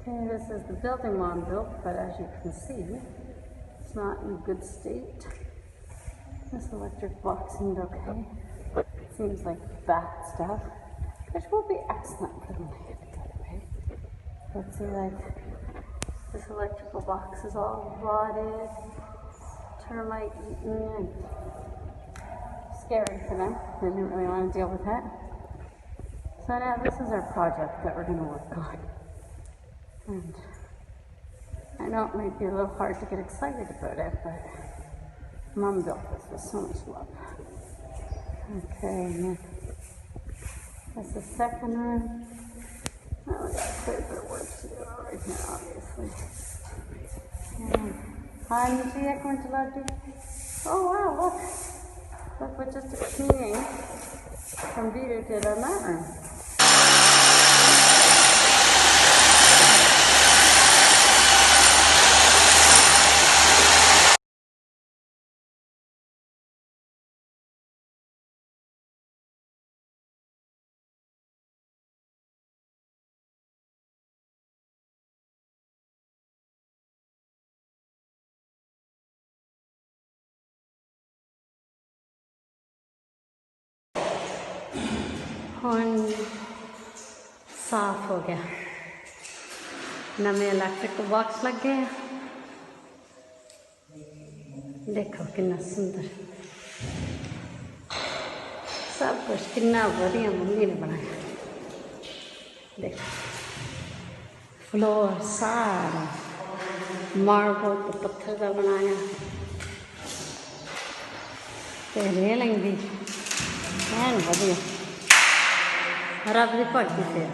Okay, this is the building Mom built, but as you can see, it's not in good state. This electric box seemed okay. Seems like bad stuff, which will be excellent for the land, by the way. But see, like, this electrical box is all rotted, termite eaten, and scary for them. They didn't really want to deal with it. So now this is our project that we're going to work on. And I know it might be a little hard to get excited about it, but Mom built this with so much love. Okay, and then that's the second room. Oh, we got quite a bit of work to do right here, obviously. And oh wow, look. Look what just a cleaning from Vita did on that room. ਹੁਣ ਸਾਫ਼ ਹੋ ਗਿਆ ਨਵੇਂ electric box ਲੱਗੇ ਆ ਦੇਖੋ ਕਿੰਨਾ ਸੁੰਦਰ ਸਭ ਕੁਝ ਕਿੰਨਾ ਵਧੀਆ ਮੰਮੀ ਨੇ ਬਣਾਇਆ ਦੇਖੋ ਫਲੋਰ ਸਾਰਾ ਮਾਰਬਲ ਤੇ ਪੱਥਰ ਦਾ ਬਣਾਇਆ ਤੇ ਰੇਲਿੰਗ ਵੀ ਐਨ ਵਧੀਆ ਰੱਬ ਦੀ ਭਗਤੀ ਫੇਰ